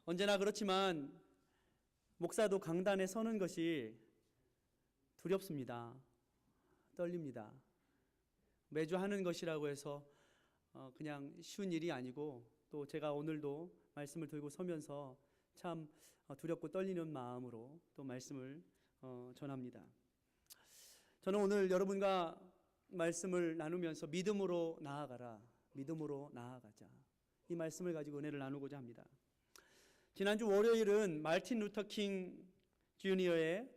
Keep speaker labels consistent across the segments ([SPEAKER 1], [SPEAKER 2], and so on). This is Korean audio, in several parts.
[SPEAKER 1] 언제나 그렇지만 목사도 강단에 서는 것이 두렵습니다. 떨립니다. 매주 하는 것이라고 해서 그냥 쉬운 일이 아니고, 또 제가 오늘도 말씀을 들고 서면서 참 두렵고 떨리는 마음으로 또 말씀을 전합니다. 저는 오늘 여러분과 말씀을 나누면서 믿음으로 나아가라, 믿음으로 나아가자, 이 말씀을 가지고 은혜를 나누고자 합니다. 지난주 월요일은 마틴 루터 킹 주니어의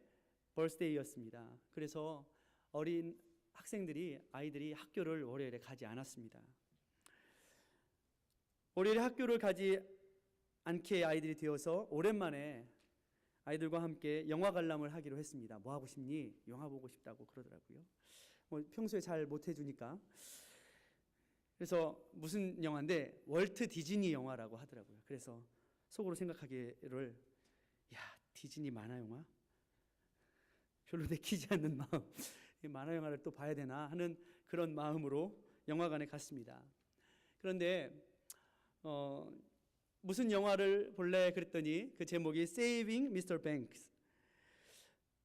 [SPEAKER 1] 버스데이였습니다. 그래서 어린 아이들이 학교를 월요일에 가지 않았습니다. 월요일에 학교를 가지 않게 아이들이 되어서 오랜만에 아이들과 함께 영화 관람을 하기로 했습니다. 뭐 하고 싶니? 영화 보고 싶다고 그러더라고요. 평소에 잘 못 해주니까. 그래서 무슨 영화인데 월트 디즈니 영화라고 하더라고요. 그래서 속으로 생각하기를, 야, 디즈니 만화 영화? 별로 내키지 않는 마음, 만화 영화를 또 봐야 되나 하는 그런 마음으로 영화관에 갔습니다. 그런데 무슨 영화를 볼래 그랬더니 그 제목이 Saving Mr. Banks.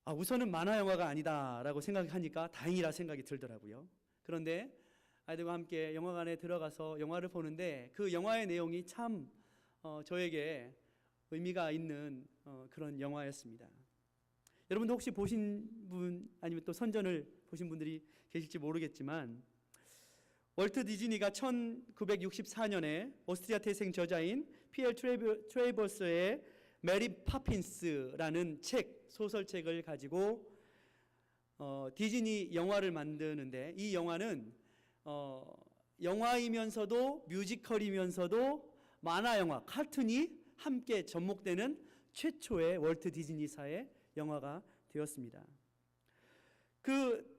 [SPEAKER 1] 우선은 만화 영화가 아니다라고 생각하니까 다행이라 생각이 들더라고요. 그런데 아이들과 함께 영화관에 들어가서 영화를 보는데 그 영화의 내용이 참 저에게 의미가 있는 그런 영화였습니다. 여러분도 혹시 보신 분, 아니면 또 선전을 보신 분들이 계실지 모르겠지만, 월트 디즈니가 1964년에 오스트리아 태생 저자인 피엘 트레이버스의 메리 파핀스라는 소설책을 가지고 디즈니 영화를 만드는데, 이 영화는 영화이면서도 뮤지컬이면서도 만화 영화, 카툰이 함께 접목되는 최초의 월트 디즈니사의 영화가 되었습니다. 그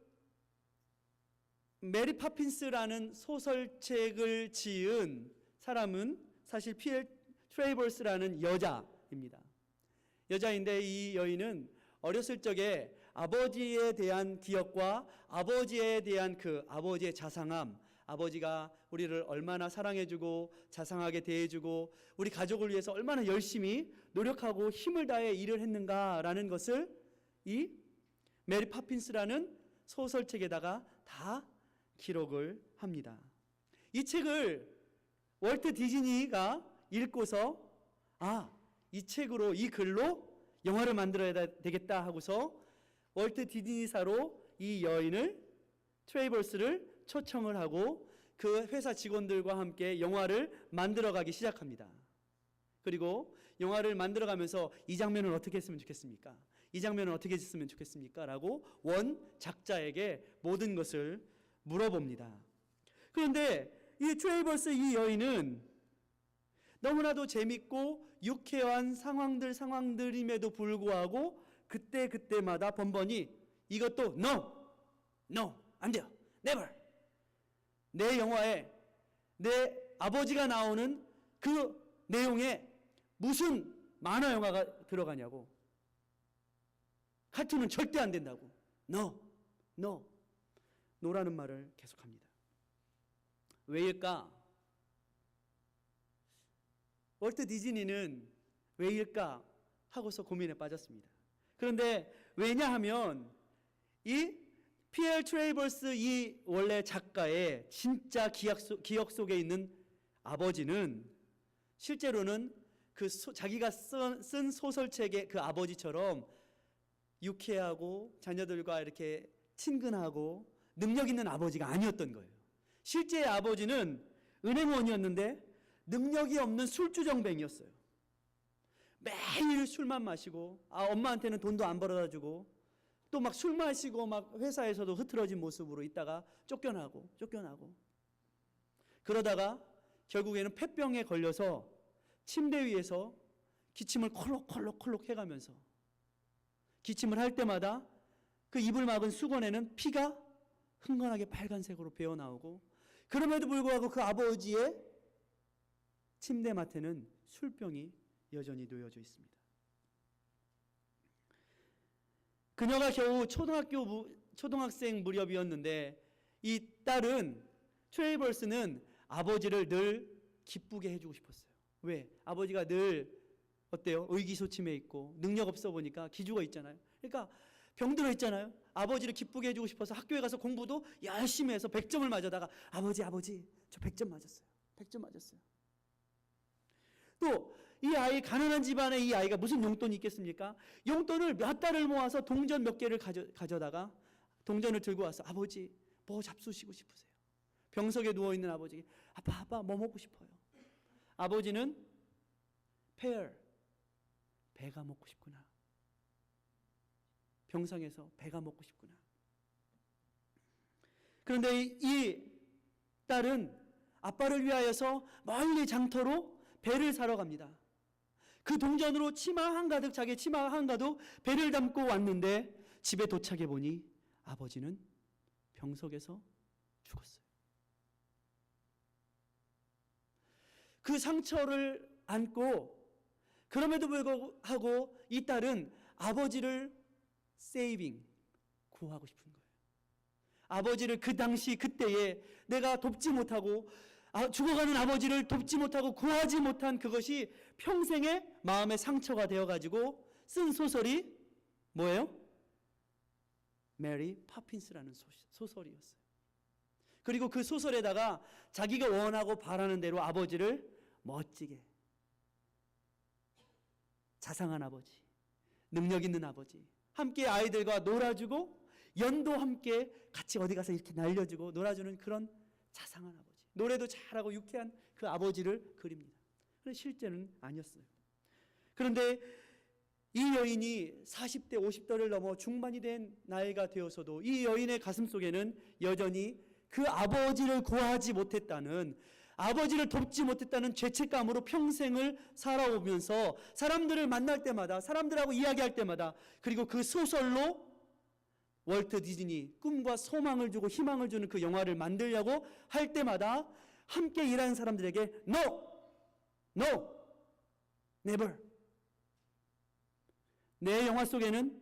[SPEAKER 1] 메리 파핀스라는 소설책을 지은 사람은 사실 피엘 트레이버스라는 여자입니다. 여자인데 이 여인은 어렸을 적에 아버지에 대한 기억과 아버지에 대한 아버지의 자상함, 아버지가 우리를 얼마나 사랑해주고 자상하게 대해주고 우리 가족을 위해서 얼마나 열심히 노력하고 힘을 다해 일을 했는가라는 것을 이 메리 파핀스라는 소설책에다가 다 기록을 합니다. 이 책을 월트 디즈니가 읽고서 이 책으로, 이 글로 영화를 만들어야 되겠다 하고서 월트 디즈니사로 이 여인을, 트레이버스를 초청을 하고 그 회사 직원들과 함께 영화를 만들어가기 시작합니다. 그리고 영화를 만들어가면서 이 장면은 어떻게 했으면 좋겠습니까? 이 장면은 어떻게 했으면 좋겠습니까? 라고 원작자에게 모든 것을 물어봅니다. 그런데 이 트레이버스, 이 여인은 너무나도 재밌고 유쾌한 상황들임에도 불구하고 그때마다 번번이 이것도 No, 안 돼요, never. 내 영화에 내 아버지가 나오는 그 내용에 무슨 만화 영화가 들어가냐고, 카툰은 절대 안 된다고, 노라는 말을 계속합니다. 왜일까? 월트 디즈니는 왜일까 하고서 고민에 빠졌습니다. 그런데 왜냐하면 이 피엘 트레이버스, 이 원래 작가의 진짜 기억 속에 있는 아버지는 실제로는 자기가 쓴 소설책의 그 아버지처럼 유쾌하고 자녀들과 이렇게 친근하고 능력 있는 아버지가 아니었던 거예요. 실제의 아버지는 은행원이었는데 능력이 없는 술주정뱅이였어요. 매일 술만 마시고 엄마한테는 돈도 안 벌어다 주고 또 막 술 마시고 막 회사에서도 흐트러진 모습으로 있다가 쫓겨나고 그러다가 결국에는 폐병에 걸려서 침대 위에서 기침을 콜록콜록 해가면서 기침을 할 때마다 그 입을 막은 수건에는 피가 흥건하게 빨간색으로 배어나오고, 그럼에도 불구하고 그 아버지의 침대맡에는 술병이 여전히 놓여져 있습니다. 그녀가 겨우 초등학생 무렵이었는데 이 딸은, 트레이버스는 아버지를 늘 기쁘게 해주고 싶었어요. 왜? 아버지가 늘 어때요? 의기소침해 있고 능력 없어 보니까 기죽어 있잖아요. 그러니까 병들어 있잖아요. 아버지를 기쁘게 해주고 싶어서 학교에 가서 공부도 열심히 해서 100점을 맞아다가 아버지 저 100점 맞았어요. 100점 맞았어요. 또 이 아이, 가난한 집안에 이 아이가 무슨 용돈이 있겠습니까? 용돈을 몇 달을 모아서 동전 몇 개를 가져다가 동전을 들고 와서 아버지 뭐 잡수시고 싶으세요? 병석에 누워있는 아버지에게 아빠 뭐 먹고 싶어요? 아버지는 pear, 배가 먹고 싶구나. 병상에서 배가 먹고 싶구나. 그런데 이 딸은 아빠를 위하여서 멀리 장터로 배를 사러 갑니다. 그 동전으로 치마 한가득, 자기 치마 한가득 배를 담고 왔는데 집에 도착해 보니 아버지는 병석에서 죽었어요. 그 상처를 안고 그럼에도 불구하고 이 딸은 아버지를 구하고 싶은 거예요. 아버지를 그 당시 그때에 내가 돕지 못하고 죽어가는 아버지를 돕지 못하고 구하지 못한 그것이 평생의 마음의 상처가 되어가지고 쓴 소설이 뭐예요? 메리 파핀스라는 소설이었어요. 그리고 그 소설에다가 자기가 원하고 바라는 대로 아버지를 멋지게, 자상한 아버지, 능력 있는 아버지, 함께 아이들과 놀아주고 연도 함께 같이 어디 가서 이렇게 날려주고 놀아주는 그런 자상한 아버지, 노래도 잘하고 유쾌한 그 아버지를 그립니다. 그런데 실제는 아니었어요. 그런데 이 여인이 40대 50대를 넘어 중반이 된 나이가 되어서도 이 여인의 가슴 속에는 여전히 그 아버지를 구하지 못했다는, 아버지를 돕지 못했다는 죄책감으로 평생을 살아오면서 사람들을 만날 때마다, 사람들하고 이야기할 때마다, 그리고 그 소설로 월트 디즈니 꿈과 소망을 주고 희망을 주는 그 영화를 만들려고 할 때마다 함께 일하는 사람들에게 No, never. 내 영화 속에는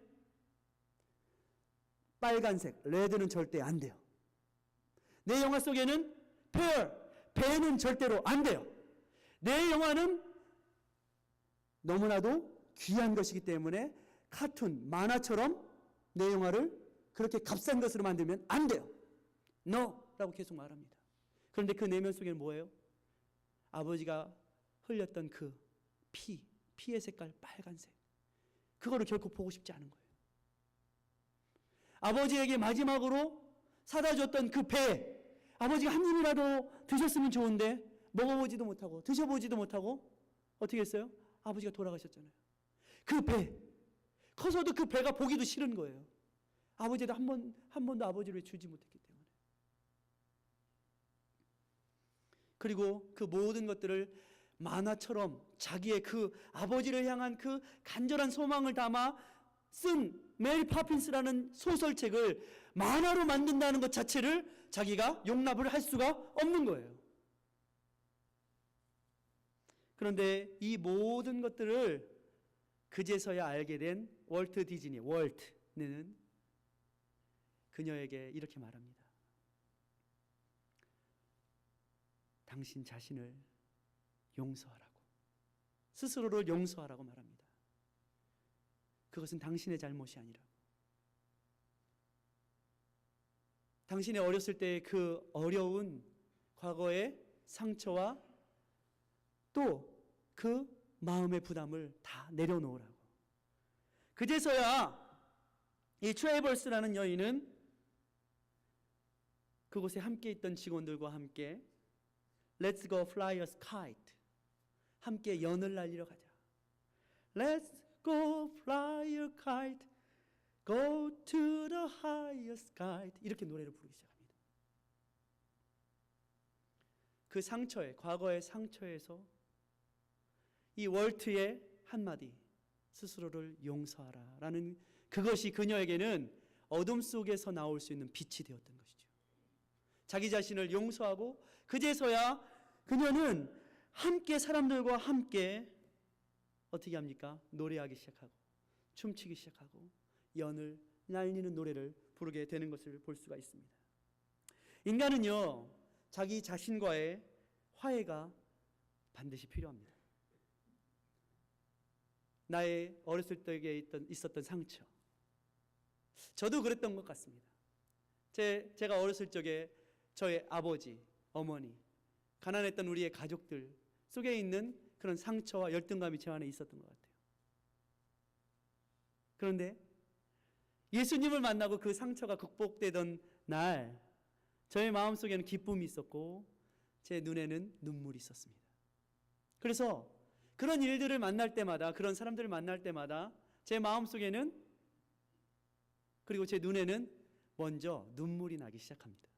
[SPEAKER 1] 빨간색, 레드는 절대 안 돼요. 내 영화 속에는 배는 절대로 안 돼요. 내 영화는 너무나도 귀한 것이기 때문에 카툰, 만화처럼 내 영화를 그렇게 값싼 것으로 만들면 안 돼요. No! 라고 계속 말합니다. 그런데 그 내면 속에는 뭐예요? 아버지가 흘렸던 그 피의 색깔 빨간색. 그거를 결코 보고 싶지 않은 거예요. 아버지에게 마지막으로 사다 줬던 그 배, 아버지가 한 입이라도 드셨으면 좋은데 먹어보지도 못하고 드셔보지도 못하고 어떻게 했어요? 아버지가 돌아가셨잖아요. 그 배, 커서도 그 배가 보기도 싫은 거예요. 아버지도 한 번도 아버지를 주지 못했기 때문에. 그리고 그 모든 것들을 만화처럼 자기의 그 아버지를 향한 그 간절한 소망을 담아 쓴 메리 파핀스라는 소설책을 만화로 만든다는 것 자체를 자기가 용납을 할 수가 없는 거예요. 그런데 이 모든 것들을 그제서야 알게 된 월트 디즈니, 월트는 그녀에게 이렇게 말합니다. 당신 자신을 용서하라고, 스스로를 용서하라고 말합니다. 그것은 당신의 잘못이 아니라고. 당신의 어렸을 때의 그 어려운 과거의 상처와 또 그 마음의 부담을 다 내려놓으라고. 그제서야 이 트레이버스라는 여인은 그곳에 함께 있던 직원들과 함께 Let's go fly a kite. 함께 연을 날리러 가자. Let's go fly a kite. Go to the highest kite. 이렇게 노래를 부르기 시작합니다. 그 상처에, 과거의 상처에서 이 월트의 한마디, 스스로를 용서하라 라는 그것이 그녀에게는 어둠 속에서 나올 수 있는 빛이 되었던 것이죠. 자기 자신을 용서하고 그제서야 그녀는 함께 사람들과 함께 어떻게 합니까? 노래하기 시작하고 춤추기 시작하고 연을 날리는 노래를 부르게 되는 것을 볼 수가 있습니다. 인간은요, 자기 자신과의 화해가 반드시 필요합니다. 나의 어렸을 때에 있었던 상처. 저도 그랬던 것 같습니다. 제가 어렸을 적에 저의 아버지, 어머니, 가난했던 우리의 가족들 속에 있는 그런 상처와 열등감이 제 안에 있었던 것 같아요. 그런데 예수님을 만나고 그 상처가 극복되던 날 저의 마음속에는 기쁨이 있었고 제 눈에는 눈물이 있었습니다. 그래서 그런 일들을 만날 때마다, 그런 사람들을 만날 때마다 제 마음속에는, 그리고 제 눈에는 먼저 눈물이 나기 시작합니다.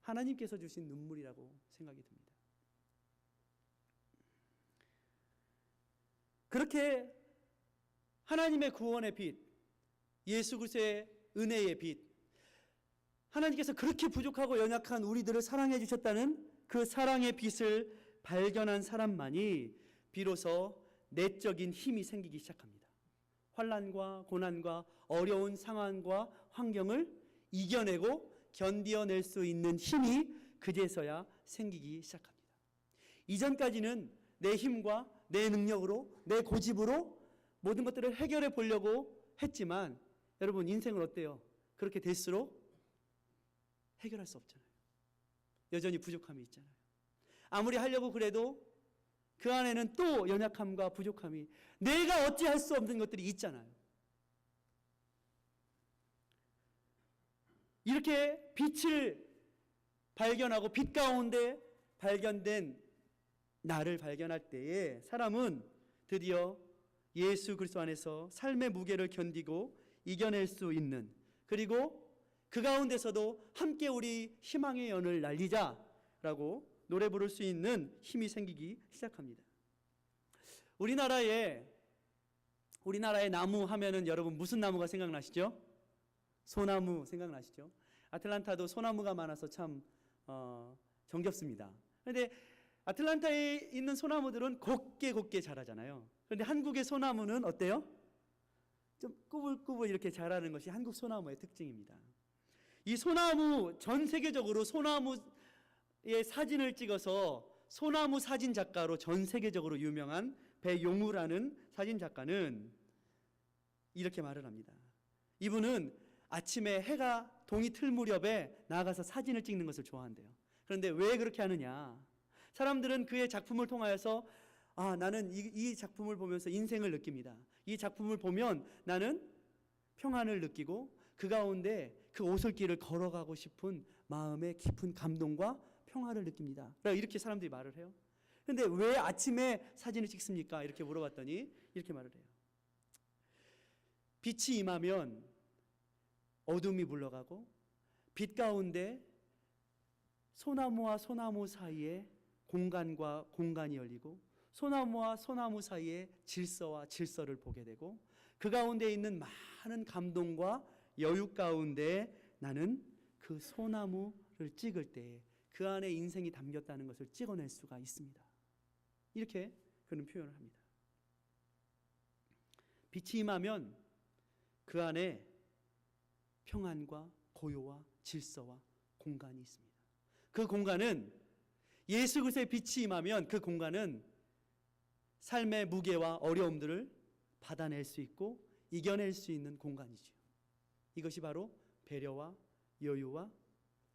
[SPEAKER 1] 하나님께서 주신 눈물이라고 생각이 듭니다. 그렇게 하나님의 구원의 빛, 예수 그리스도의 은혜의 빛, 하나님께서 그렇게 부족하고 연약한 우리들을 사랑해 주셨다는 그 사랑의 빛을 발견한 사람만이 비로소 내적인 힘이 생기기 시작합니다. 환난과 고난과 어려운 상황과 환경을 이겨내고 견뎌낼 수 있는 힘이 그제서야 생기기 시작합니다. 이전까지는 내 힘과 내 능력으로, 내 고집으로 모든 것들을 해결해 보려고 했지만 여러분, 인생은 어때요? 그렇게 될수록 해결할 수 없잖아요. 여전히 부족함이 있잖아요. 아무리 하려고 그래도 그 안에는 또 연약함과 부족함이, 내가 어찌할 수 없는 것들이 있잖아요. 이렇게 빛을 발견하고 빛 가운데 발견된 나를 발견할 때에 사람은 드디어 예수 그리스도 안에서 삶의 무게를 견디고 이겨낼 수 있는, 그리고 그 가운데서도 함께 우리 희망의 연을 날리자라고 노래 부를 수 있는 힘이 생기기 시작합니다. 우리나라의 나무 하면은 여러분 무슨 나무가 생각나시죠? 소나무 생각나시죠? 아틀란타도 소나무가 많아서 참 정겹습니다. 그런데 아틀란타에 있는 소나무들은 곱게 자라잖아요. 그런데 한국의 소나무는 어때요? 좀 꾸불꾸불 이렇게 자라는 것이 한국 소나무의 특징입니다. 이 소나무, 전 세계적으로 소나무의 사진을 찍어서 소나무 사진 작가로 전 세계적으로 유명한 배용우라는 사진 작가는 이렇게 말을 합니다. 이분은 아침에 해가 동이 틀 무렵에 나가서 사진을 찍는 것을 좋아한대요. 그런데 왜 그렇게 하느냐? 사람들은 그의 작품을 통하여서 나는 이 작품을 보면서 인생을 느낍니다. 이 작품을 보면 나는 평안을 느끼고 그 가운데 그 오솔길을 걸어가고 싶은 마음의 깊은 감동과 평화를 느낍니다. 이렇게 사람들이 말을 해요. 그런데 왜 아침에 사진을 찍습니까? 이렇게 물어봤더니 이렇게 말을 해요. 빛이 임하면 어둠이 물러가고 빛 가운데 소나무와 소나무 사이에 공간과 공간이 열리고 소나무와 소나무 사이에 질서와 질서를 보게 되고 그 가운데 있는 많은 감동과 여유 가운데 나는 그 소나무를 찍을 때 그 안에 인생이 담겼다는 것을 찍어낼 수가 있습니다. 이렇게 그는 표현을 합니다. 빛이 임하면 그 안에 평안과 고요와 질서와 공간이 있습니다. 그 공간은 예수 그리스도의 빛이 임하면 그 공간은 삶의 무게와 어려움들을 받아낼 수 있고 이겨낼 수 있는 공간이죠. 이것이 바로 배려와 여유와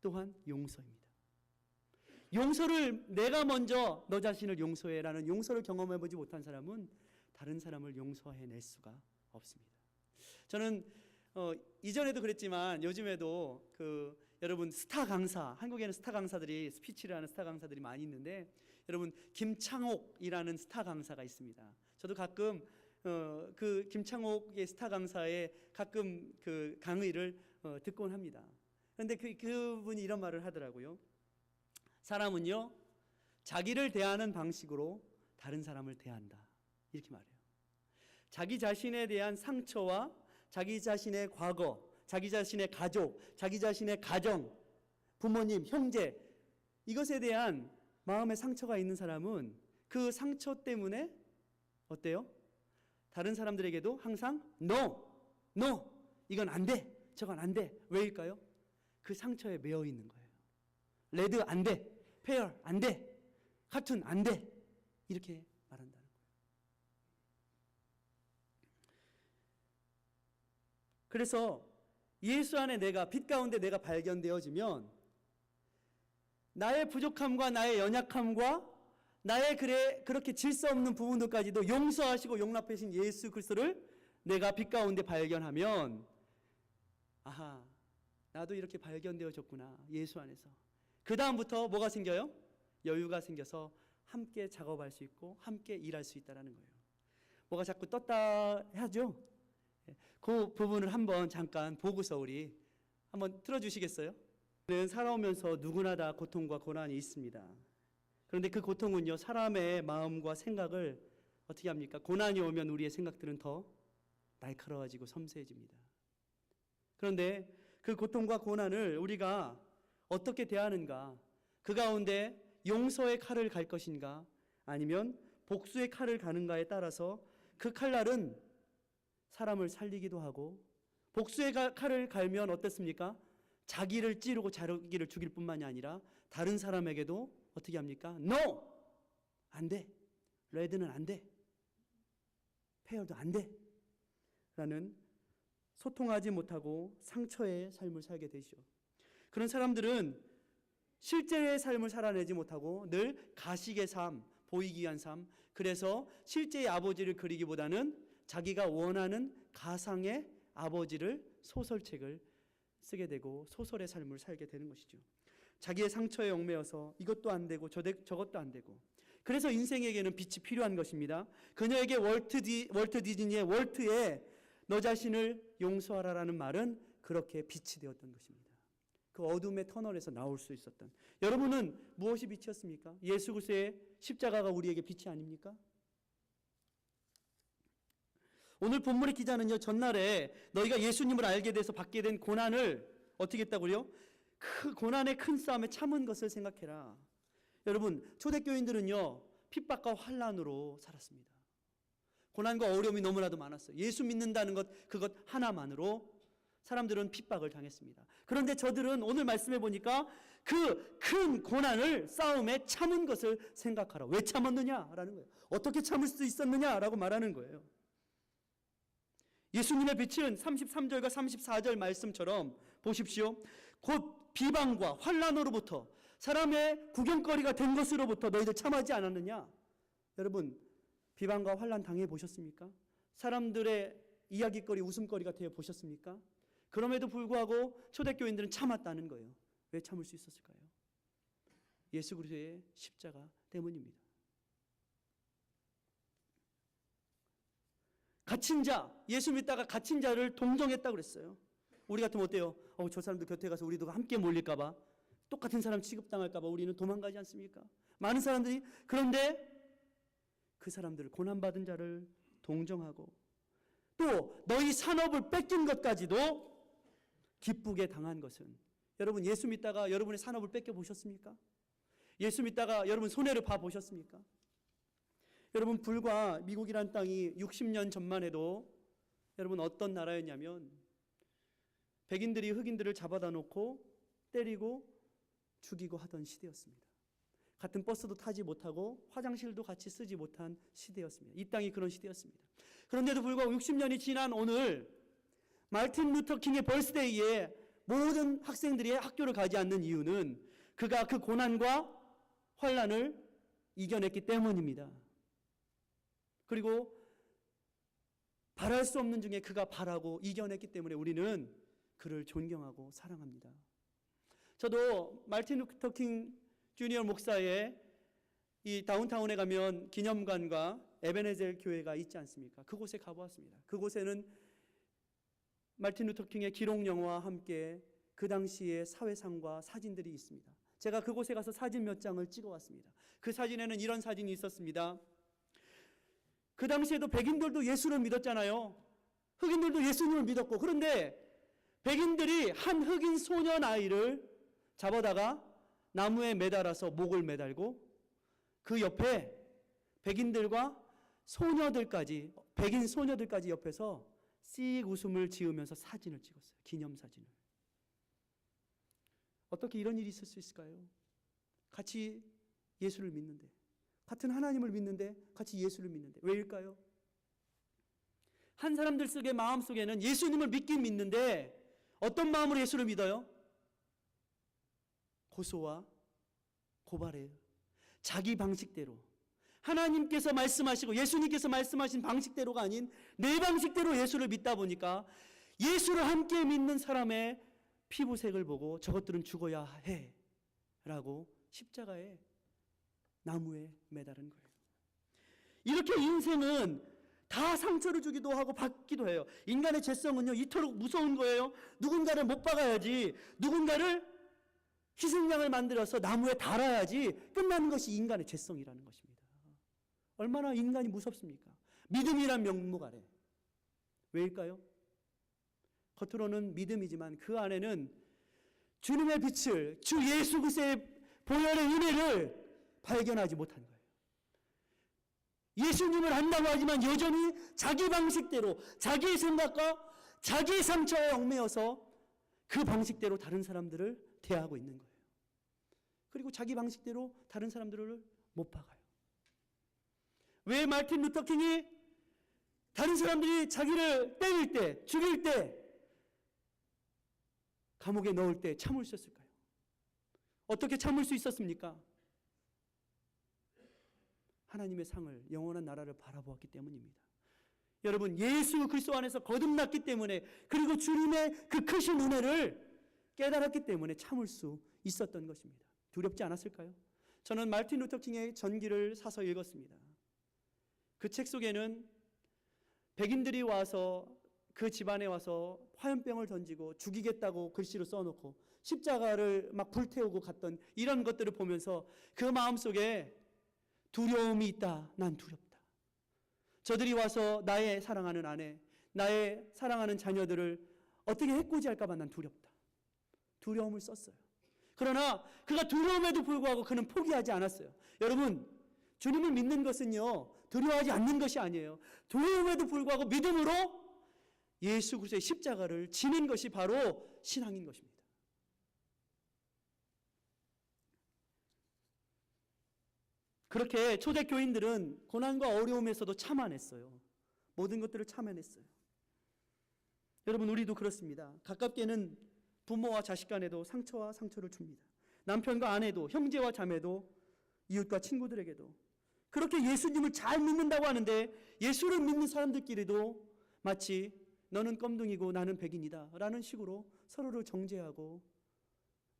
[SPEAKER 1] 또한 용서입니다. 용서를 내가 먼저 너 자신을 용서해라는 용서를 경험해보지 못한 사람은 다른 사람을 용서해낼 수가 없습니다. 저는 이전에도 그랬지만 요즘에도 여러분 스타 강사, 한국에는 스타 강사들이 스피치를 하는 스타 강사들이 많이 있는데 여러분 김창옥이라는 스타 강사가 있습니다. 저도 가끔 그 김창옥의 스타 강사의 가끔 그 강의를 듣곤 합니다. 그런데 그분이 이런 말을 하더라고요. 사람은요 자기를 대하는 방식으로 다른 사람을 대한다, 이렇게 말해요. 자기 자신에 대한 상처와 자기 자신의 과거, 자기 자신의 가족, 자기 자신의 가정, 부모님, 형제, 이것에 대한 마음의 상처가 있는 사람은 그 상처 때문에 어때요? 다른 사람들에게도 항상 No, 이건 안 돼, 저건 안 돼. 왜일까요? 그 상처에 매여 있는 거예요. 레드 안 돼, 페어 안 돼, 카툰 안 돼, 이렇게 말한다는 거예요. 그래서 예수 안에 내가, 빛 가운데 내가 발견되어지면 나의 부족함과 나의 연약함과 나의 그렇게 질서 없는 부분들까지도 용서하시고 용납하신 예수 그리스도를 내가 빛 가운데 발견하면, 아하, 나도 이렇게 발견되어졌구나, 예수 안에서. 그 다음부터 뭐가 생겨요? 여유가 생겨서 함께 작업할 수 있고 함께 일할 수 있다는 거예요. 뭐가 자꾸 떴다 하죠? 그 부분을 한번 잠깐 보고서 우리 한번 틀어주시겠어요? 살아오면서 누구나 다 고통과 고난이 있습니다. 그런데 그 고통은요, 사람의 마음과 생각을 어떻게 합니까? 고난이 오면 우리의 생각들은 더 날카로워지고 섬세해집니다. 그런데 그 고통과 고난을 우리가 어떻게 대하는가? 그 가운데 용서의 칼을 갈 것인가? 아니면 복수의 칼을 가는가에 따라서 그 칼날은 사람을 살리기도 하고, 복수의 칼을 갈면 어떻습니까? 자기를 찌르고 자기를 죽일 뿐만이 아니라 다른 사람에게도 어떻게 합니까? No! 안 돼. 레드는 안 돼. 페어도 안 돼. 라는 소통하지 못하고 상처의 삶을 살게 되죠. 그런 사람들은 실제의 삶을 살아내지 못하고 늘 가식의 삶, 보이기 위한 삶, 그래서 실제의 아버지를 그리기보다는 자기가 원하는 가상의 아버지를, 소설책을 쓰게 되고 소설의 삶을 살게 되는 것이죠. 자기의 상처에 얽매여서 이것도 안 되고 저것도 안 되고, 그래서 인생에게는 빛이 필요한 것입니다. 그녀에게 월트 디즈니의 월트에 너 자신을 용서하라라는 말은 그렇게 빛이 되었던 것입니다. 그 어둠의 터널에서 나올 수 있었던. 여러분은 무엇이 빛이었습니까? 예수 그리스도의 십자가가 우리에게 빛이 아닙니까? 오늘 본문의 기자는요, 전날에 너희가 예수님을 알게 돼서 받게 된 고난을 어떻게 했다고요? 그 고난의 큰 싸움에 참은 것을 생각해라. 여러분, 초대교인들은요, 핍박과 환난으로 살았습니다. 고난과 어려움이 너무나도 많았어요. 예수 믿는다는 것, 그것 하나만으로 사람들은 핍박을 당했습니다. 그런데 저들은 오늘 말씀해 보니까 그 큰 고난을, 싸움에 참은 것을 생각하라. 왜 참았느냐라는 거예요. 어떻게 참을 수 있었느냐라고 말하는 거예요. 예수님의 빛은 33절과 34절 말씀처럼 보십시오. 곧 비방과 환난으로부터, 사람의 구경거리가 된 것으로부터 너희들 참하지 않았느냐? 여러분, 비방과 환난 당해 보셨습니까? 사람들의 이야기거리, 웃음거리가 되어 보셨습니까? 그럼에도 불구하고 초대교인들은 참았다는 거예요. 왜 참을 수 있었을까요? 예수 그리스도의 십자가 때문입니다. 갇힌 자, 예수 믿다가 갇힌 자를 동정했다고 그랬어요. 우리 같으면 어때요? 저 사람들 곁에 가서 우리도 함께 몰릴까 봐, 똑같은 사람 취급당할까 봐 우리는 도망가지 않습니까? 많은 사람들이. 그런데 그 사람들을, 고난받은 자를 동정하고, 또 너희 산업을 뺏긴 것까지도 기쁘게 당한 것은, 여러분 예수 믿다가 여러분의 산업을 뺏겨 보셨습니까? 예수 믿다가 여러분 손해를 봐 보셨습니까? 여러분, 불과 미국이란 땅이 60년 전만 해도 여러분 어떤 나라였냐면, 백인들이 흑인들을 잡아다 놓고 때리고 죽이고 하던 시대였습니다. 같은 버스도 타지 못하고 화장실도 같이 쓰지 못한 시대였습니다. 이 땅이 그런 시대였습니다. 그런데도 불구하고 60년이 지난 오늘, 마틴 루터 킹의 벌스데이에 모든 학생들이 학교를 가지 않는 이유는 그가 그 고난과 환난을 이겨냈기 때문입니다. 그리고 바랄 수 없는 중에 그가 바라고 이겨냈기 때문에 우리는 그를 존경하고 사랑합니다. 저도 마틴 루터 킹 주니어 목사의 이 다운타운에 가면 기념관과 에베네젤 교회가 있지 않습니까? 그곳에 가보았습니다. 그곳에는 마틴 루터 킹의 기록 영화와 함께 그 당시의 사회상과 사진들이 있습니다. 제가 그곳에 가서 사진 몇 장을 찍어왔습니다. 그 사진에는 이런 사진이 있었습니다. 그 당시에도 백인들도 예수를 믿었잖아요. 흑인들도 예수님을 믿었고, 그런데 백인들이 한 흑인 소년 아이를 잡아다가 나무에 매달아서 목을 매달고 그 옆에 백인들과 소녀들까지, 백인 소녀들까지 옆에서 씩 웃음을 지으면서 사진을 찍었어요. 기념사진을. 어떻게 이런 일이 있을 수 있을까요? 같이 예수를 믿는데, 같은 하나님을 믿는데, 같이 예수를 믿는데. 왜일까요? 한 사람들 속의 마음속에는 예수님을 믿긴 믿는데 어떤 마음으로 예수를 믿어요? 고소와 고발해요. 자기 방식대로. 하나님께서 말씀하시고 예수님께서 말씀하신 방식대로가 아닌 내 방식대로 예수를 믿다 보니까 예수를 함께 믿는 사람의 피부색을 보고 저것들은 죽어야 해 라고 십자가에 나무에 매달은 거예요. 이렇게 인생은 다 상처를 주기도 하고 받기도 해요. 인간의 죄성은요 이토록 무서운 거예요. 누군가를 못 박아야지, 누군가를 희생양을 만들어서 나무에 달아야지 끝나는 것이 인간의 죄성이라는 것입니다. 얼마나 인간이 무섭습니까? 믿음이란 명목 아래. 왜일까요? 겉으로는 믿음이지만 그 안에는 주님의 빛을, 주 예수 그리스도의 보혈의 은혜를 발견하지 못한 거예요. 예수님을 안다고 하지만 여전히 자기 방식대로, 자기의 생각과 자기의 상처에 얽매여서 그 방식대로 다른 사람들을 대하고 있는 거예요. 그리고 자기 방식대로 다른 사람들을 못 박아요. 왜 마틴 루터 킹이 다른 사람들이 자기를 때릴 때, 죽일 때, 감옥에 넣을 때 참을 수 있었을까요? 어떻게 참을 수 있었습니까? 하나님의 상을, 영원한 나라를 바라보았기 때문입니다. 여러분, 예수 그리스도 안에서 거듭났기 때문에, 그리고 주님의 그 크신 은혜를 깨달았기 때문에 참을 수 있었던 것입니다. 두렵지 않았을까요? 저는 마틴 루터 킹의 전기를 사서 읽었습니다. 그 책 속에는 백인들이 와서 그 집안에 와서 화염병을 던지고 죽이겠다고 글씨로 써놓고 십자가를 막 불태우고 갔던 이런 것들을 보면서 그 마음속에 두려움이 있다. 난 두렵다. 저들이 와서 나의 사랑하는 아내, 나의 사랑하는 자녀들을 어떻게 해코지할까 봐 난 두렵다. 두려움을 썼어요. 그러나 그가 두려움에도 불구하고 그는 포기하지 않았어요. 여러분, 주님을 믿는 것은요 두려워하지 않는 것이 아니에요. 두려움에도 불구하고 믿음으로 예수 그리스도의 십자가를 지는 것이 바로 신앙인 것입니다. 그렇게 초대교인들은 고난과 어려움에서도 참아냈어요. 모든 것들을 참아냈어요. 여러분, 우리도 그렇습니다. 가깝게는 부모와 자식 간에도 상처와 상처를 줍니다. 남편과 아내도, 형제와 자매도, 이웃과 친구들에게도. 그렇게 예수님을 잘 믿는다고 하는데 예수를 믿는 사람들끼리도 마치 너는 껌둥이고 나는 백인이다 라는 식으로 서로를 정죄하고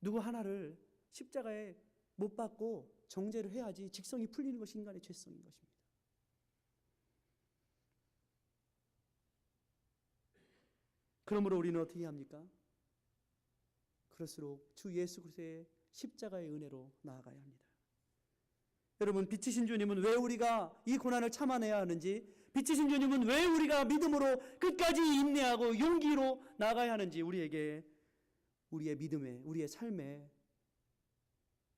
[SPEAKER 1] 누구 하나를 십자가에 못 박고 정죄를 해야지 직성이 풀리는 것이 인간의 죄성인 것입니다. 그러므로 우리는 어떻게 합니까? 그럴수록 주 예수 그리스도의 십자가의 은혜로 나아가야 합니다. 여러분, 빛이신 주님은 왜 우리가 이 고난을 참아내야 하는지, 빛이신 주님은 왜 우리가 믿음으로 끝까지 인내하고 용기로 나아가야 하는지 우리에게 우리의 믿음에, 우리의 삶에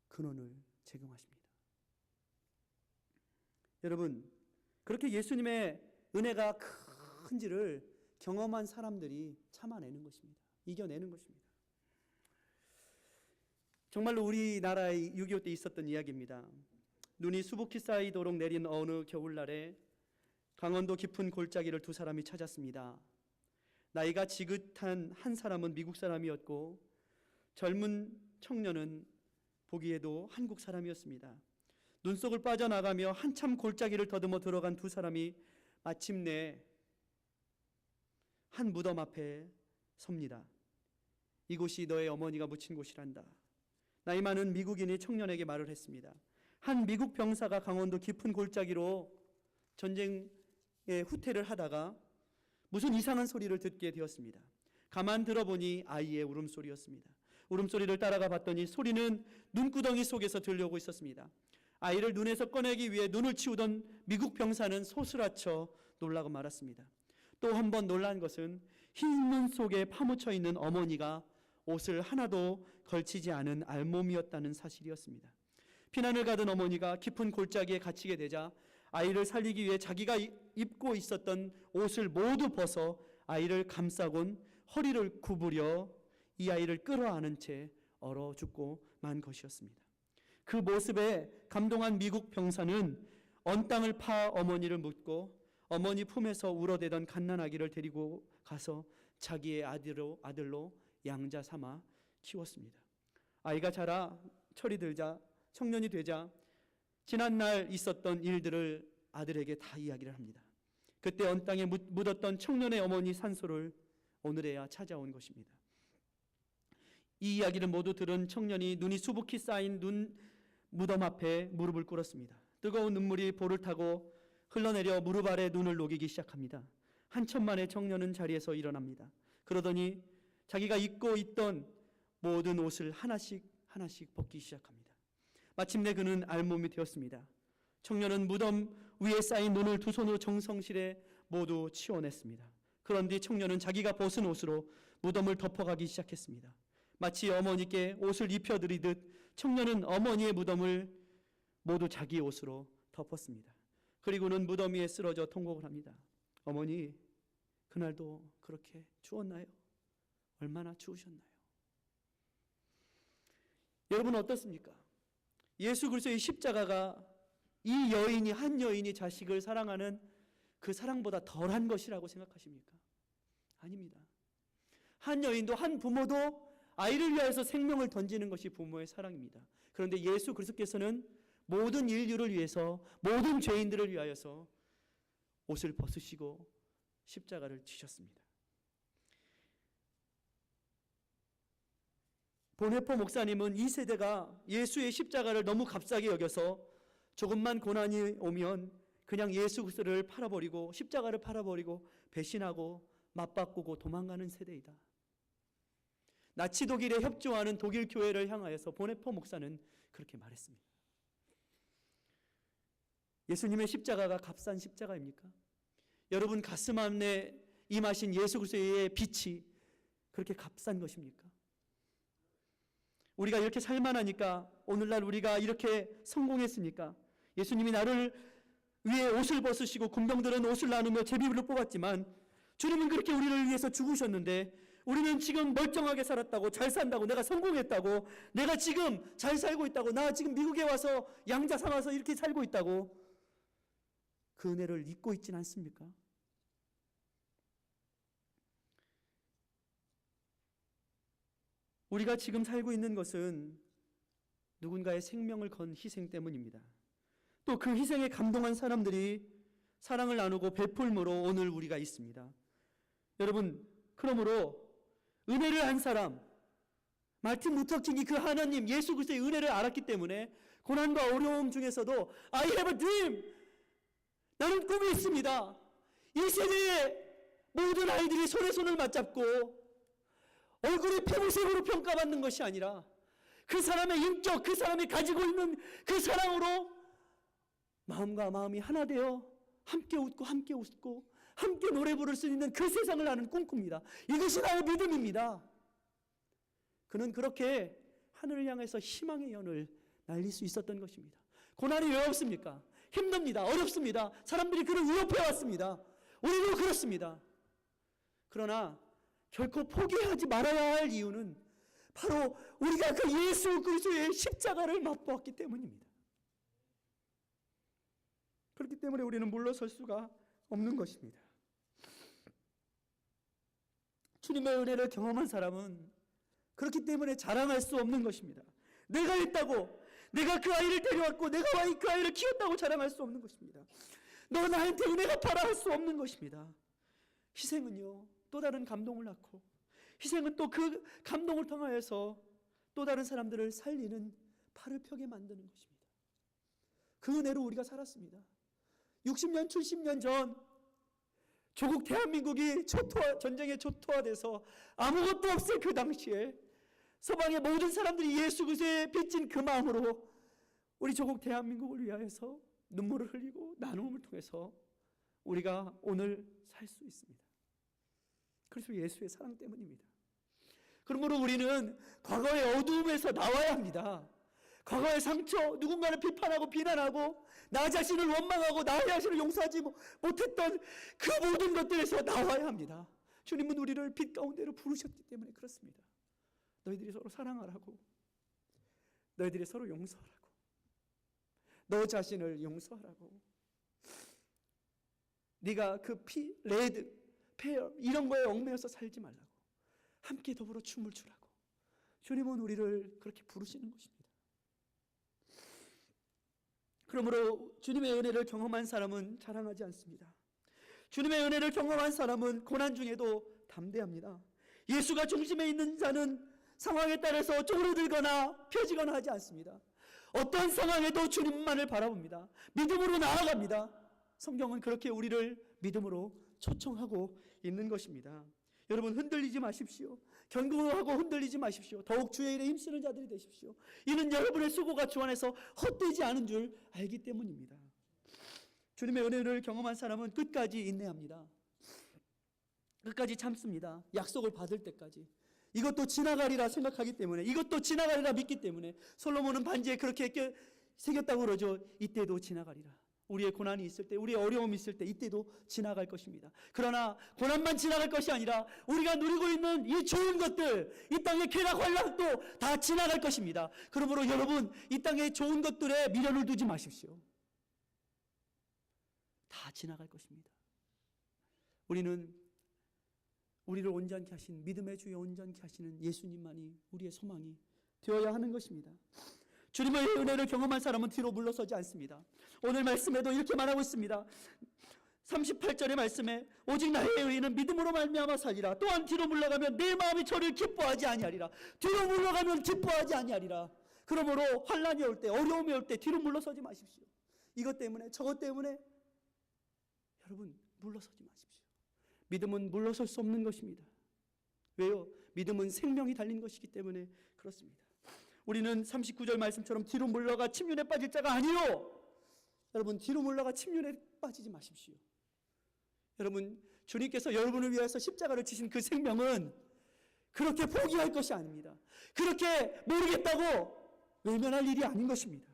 [SPEAKER 1] 근원을 제공하십니다. 여러분, 그렇게 예수님의 은혜가 큰지를 경험한 사람들이 참아내는 것입니다. 이겨내는 것입니다. 정말로 우리나라의 6.25 때 있었던 이야기입니다. 눈이 수북히 쌓이도록 내린 어느 겨울날에 강원도 깊은 골짜기를 두 사람이 찾았습니다. 나이가 지긋한 한 사람은 미국 사람이었고 젊은 청년은 보기에도 한국 사람이었습니다. 눈속을 빠져나가며 한참 골짜기를 더듬어 들어간 두 사람이 마침내 한 무덤 앞에 섭니다. 이곳이 너의 어머니가 묻힌 곳이란다. 나이 많은 미국인이 청년에게 말을 했습니다. 한 미국 병사가 강원도 깊은 골짜기로 전쟁의 후퇴를 하다가 무슨 이상한 소리를 듣게 되었습니다. 가만 들어보니 아이의 울음소리였습니다. 울음소리를 따라가 봤더니 소리는 눈구덩이 속에서 들려오고 있었습니다. 아이를 눈에서 꺼내기 위해 눈을 치우던 미국 병사는 소스라쳐 놀라고 말았습니다. 또 한 번 놀란 것은 흰 눈 속에 파묻혀 있는 어머니가 옷을 하나도 걸치지 않은 알몸이었다는 사실이었습니다. 피난을 가던 어머니가 깊은 골짜기에 갇히게 되자 아이를 살리기 위해 자기가 입고 있었던 옷을 모두 벗어 아이를 감싸곤 허리를 구부려 이 아이를 끌어안은 채 얼어 죽고 만 것이었습니다. 그 모습에 감동한 미국 병사는 언 땅을 파 어머니를 묻고 어머니 품에서 울어대던 갓난아기를 데리고 가서 자기의 아들로 양자 삼아 키웠습니다. 아이가 자라 철이 들자 청년이 되자 지난날 있었던 일들을 아들에게 다 이야기를 합니다. 그때 언 땅에 묻었던 청년의 어머니 산소를 오늘에야 찾아온 것입니다. 이 이야기를 모두 들은 청년이 눈이 수북히 쌓인 무덤 앞에 무릎을 꿇었습니다. 뜨거운 눈물이 볼을 타고 흘러내려 무릎 아래 눈을 녹이기 시작합니다. 한참 만에 청년은 자리에서 일어납니다. 그러더니 자기가 입고 있던 모든 옷을 하나씩 벗기 시작합니다. 마침내 그는 알몸이 되었습니다. 청년은 무덤 위에 쌓인 눈을 두 손으로 정성스레 모두 치워냈습니다. 그런 뒤 청년은 자기가 벗은 옷으로 무덤을 덮어가기 시작했습니다. 마치 어머니께 옷을 입혀드리듯 청년은 어머니의 무덤을 모두 자기 옷으로 덮었습니다. 그리고는 무덤 위에 쓰러져 통곡을 합니다. 어머니, 그날도 그렇게 추웠나요? 얼마나 추우셨나요? 여러분 어떻습니까? 예수 그리스도의 십자가가 한 여인이 자식을 사랑하는 그 사랑보다 덜한 것이라고 생각하십니까? 아닙니다. 한 여인도 한 부모도 아이를 위하여서 생명을 던지는 것이 부모의 사랑입니다. 그런데 예수 그리스도께서는 모든 인류를 위해서 모든 죄인들을 위하여서 옷을 벗으시고 십자가를 지셨습니다. 본회포 목사님은 이 세대가 예수의 십자가를 너무 값싸게 여겨서 조금만 고난이 오면 그냥 예수 그리스도를 팔아버리고 십자가를 팔아버리고 배신하고 맞바꾸고 도망가는 세대이다. 나치 독일에 협조하는 독일 교회를 향하여서 본회포 목사는 그렇게 말했습니다. 예수님의 십자가가 값싼 십자가입니까? 여러분 가슴 안에 임하신 예수 그리스도의 빛이 그렇게 값싼 것입니까? 우리가 이렇게 살만하니까, 오늘날 우리가 이렇게 성공했으니까, 예수님이 나를 위해 옷을 벗으시고 군병들은 옷을 나누며 제비를 뽑았지만 주님은 그렇게 우리를 위해서 죽으셨는데 우리는 지금 멀쩡하게 살았다고, 잘 산다고, 내가 성공했다고, 내가 지금 잘 살고 있다고, 나 지금 미국에 와서 양자 삼아서 이렇게 살고 있다고 그 은혜를 잊고 있진 않습니까? 우리가 지금 살고 있는 것은 누군가의 생명을 건 희생 때문입니다. 또 그 희생에 감동한 사람들이 사랑을 나누고 베풀므로 오늘 우리가 있습니다. 여러분, 그러므로 은혜를 한 사람, 마틴 루터 킹이 그 하나님 예수 그리스도의 은혜를 알았기 때문에 고난과 어려움 중에서도 I have a dream, 나는 꿈이 있습니다. 이 세대의 모든 아이들이 손에 손을 맞잡고 얼굴의 피부색으로 평가받는 것이 아니라 그 사람의 인격, 그 사람이 가지고 있는 그 사랑으로 마음과 마음이 하나 되어 함께 웃고 함께 웃고 함께 노래 부를 수 있는 그 세상을 나는 꿈꿉니다. 이것이 나의 믿음입니다. 그는 그렇게 하늘을 향해서 희망의 연을 날릴 수 있었던 것입니다. 고난이 왜 없습니까? 힘듭니다. 어렵습니다. 사람들이 그를 위협해왔습니다. 우리도 그렇습니다. 그러나 결코 포기하지 말아야 할 이유는 바로 우리가 그 예수 그리스도의 십자가를 맛보았기 때문입니다. 그렇기 때문에 우리는 물러설 수가 없는 것입니다. 주님의 은혜를 경험한 사람은 그렇기 때문에 자랑할 수 없는 것입니다. 내가 했다고, 내가 그 아이를 데려왔고 내가 그 아이를 키웠다고 자랑할 수 없는 것입니다. 너 나한테 은혜 갚아라 할 수 없는 것입니다. 희생은요, 또 다른 감동을 낳고, 희생은 또 그 감동을 통하여서 또 다른 사람들을 살리는 팔을 펴게 만드는 것입니다. 그 은혜로 우리가 살았습니다. 60년, 70년 전 조국 대한민국이 전쟁에 초토화돼서 아무것도 없을 그 당시에 서방의 모든 사람들이 예수 그리스도에 빚진 그 마음으로 우리 조국 대한민국을 위하여서 눈물을 흘리고 나눔을 통해서 우리가 오늘 살 수 있습니다. 그래서 예수의 사랑 때문입니다. 그러므로 우리는 과거의 어두움에서 나와야 합니다. 과거의 상처, 누군가를 비판하고 비난하고 나 자신을 원망하고 나 자신을 용서하지 못했던 그 모든 것들에서 나와야 합니다. 주님은 우리를 빛 가운데로 부르셨기 때문에 그렇습니다. 너희들이 서로 사랑하라고, 너희들이 서로 용서하라고, 너 자신을 용서하라고. 네가 그 피, 레드, 페어 이런 거에 얽매여서 살지 말라고. 함께 더불어 춤을 추라고. 주님은 우리를 그렇게 부르시는 것입니다. 그러므로 주님의 은혜를 경험한 사람은 자랑하지 않습니다. 주님의 은혜를 경험한 사람은 고난 중에도 담대합니다. 예수가 중심에 있는 자는 상황에 따라서 쪼그러들거나 펴지거나 하지 않습니다. 어떤 상황에도 주님만을 바라봅니다. 믿음으로 나아갑니다. 성경은 그렇게 우리를 믿음으로 초청하고 있는 것입니다. 여러분, 흔들리지 마십시오. 견고하고 흔들리지 마십시오. 더욱 주의 일에 힘쓰는 자들이 되십시오. 이는 여러분의 수고가 주 안에서 헛되지 않은 줄 알기 때문입니다. 주님의 은혜를 경험한 사람은 끝까지 인내합니다. 끝까지 참습니다. 약속을 받을 때까지. 이것도 지나가리라 생각하기 때문에, 이것도 지나가리라 믿기 때문에 솔로몬은 반지에 그렇게 새겼다고 그러죠. 이때도 지나가리라. 우리의 고난이 있을 때, 우리의 어려움이 있을 때 이때도 지나갈 것입니다. 그러나 고난만 지나갈 것이 아니라 우리가 누리고 있는 이 좋은 것들, 이 땅의 쾌락 환락도 다 지나갈 것입니다. 그러므로 여러분, 이 땅의 좋은 것들에 미련을 두지 마십시오. 다 지나갈 것입니다. 우리는 우리를 온전케 하신, 믿음의 주에 온전케 하시는 예수님만이 우리의 소망이 되어야 하는 것입니다. 주님의 은혜를 경험한 사람은 뒤로 물러서지 않습니다. 오늘 말씀에도 이렇게 말하고 있습니다. 38절의 말씀에 오직 나의 의인은 믿음으로 말미암아 살리라. 또한 뒤로 물러가면 내 마음이 저를 기뻐하지 아니하리라. 뒤로 물러가면 기뻐하지 아니하리라. 그러므로 환난이 올 때, 어려움이 올 때 뒤로 물러서지 마십시오. 이것 때문에, 저것 때문에 여러분 물러서지 마십시오. 믿음은 물러설 수 없는 것입니다. 왜요? 믿음은 생명이 달린 것이기 때문에 그렇습니다. 우리는 39절 말씀처럼 뒤로 물러가 침륜에 빠질 자가 아니요. 여러분, 뒤로 물러가 침륜에 빠지지 마십시오. 여러분, 주님께서 여러분을 위해서 십자가를 지신 그 생명은 그렇게 포기할 것이 아닙니다. 그렇게 모르겠다고 외면할 일이 아닌 것입니다.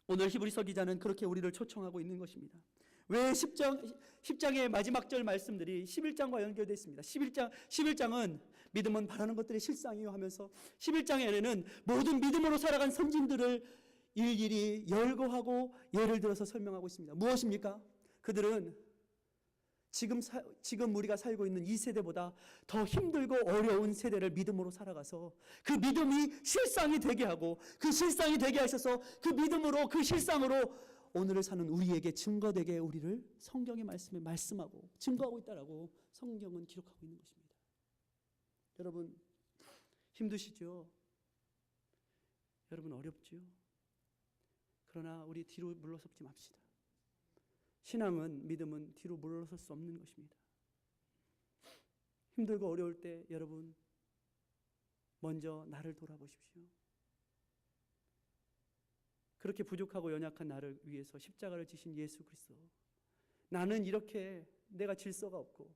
[SPEAKER 1] 오늘 히브리서 기자는 그렇게 우리를 초청하고 있는 것입니다. 왜 10장의 마지막 절 말씀들이 11장과 연결되어 있습니다. 11장은 믿음은 바라는 것들의 실상이요 하면서 11장에는 모든 믿음으로 살아간 선진들을 일일이 열거하고 예를 들어서 설명하고 있습니다. 무엇입니까? 그들은 지금 우리가 살고 있는 이 세대보다 더 힘들고 어려운 세대를 믿음으로 살아가서 그 믿음이 실상이 되게 하고, 그 실상이 되게 하셔서 그 믿음으로, 그 실상으로 오늘을 사는 우리에게 증거되게 우리를 성경의 말씀에 말씀하고 증거하고 있다라고 성경은 기록하고 있는 것입니다. 여러분, 힘드시죠? 여러분, 어렵죠? 그러나 우리 뒤로 물러서지 맙시다. 신앙은, 믿음은 뒤로 물러설 수 없는 것입니다. 힘들고 어려울 때 여러분 먼저 나를 돌아보십시오. 그렇게 부족하고 연약한 나를 위해서 십자가를 지신 예수 그리스도. 나는 이렇게 내가 질서가 없고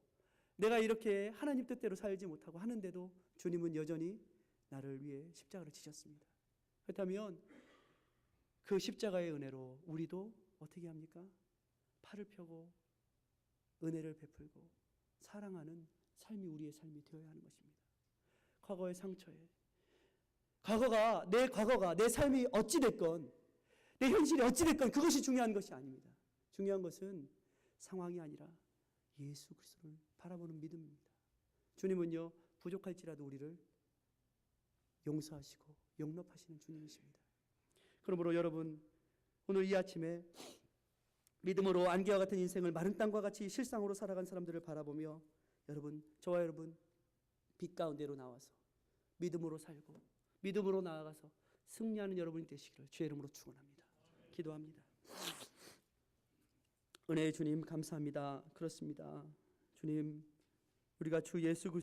[SPEAKER 1] 내가 이렇게 하나님 뜻대로 살지 못하고 하는데도 주님은 여전히 나를 위해 십자가를 지셨습니다. 그렇다면 그 십자가의 은혜로 우리도 어떻게 합니까? 팔을 펴고 은혜를 베풀고 사랑하는 삶이 우리의 삶이 되어야 하는 것입니다. 과거의 상처에, 내 과거가 내 삶이 어찌됐건, 내 현실이 어찌됐건 그것이 중요한 것이 아닙니다. 중요한 것은 상황이 아니라 예수 그리스도를 바라보는 믿음입니다. 주님은요, 부족할지라도 우리를 용서하시고 용납하시는 주님이십니다. 그러므로 여러분, 오늘 이 아침에 믿음으로 안개와 같은 인생을 마른 땅과 같이 실상으로 살아간 사람들을 바라보며 여러분, 저와 여러분 빛 가운데로 나와서 믿음으로 살고 믿음으로 나아가서 승리하는 여러분이 되시기를 주의 이름으로 축원합니다. 기도합니다. 은혜의 주님 감사합니다. 그렇습니다. 주님, 우리가 주 예수 그리스도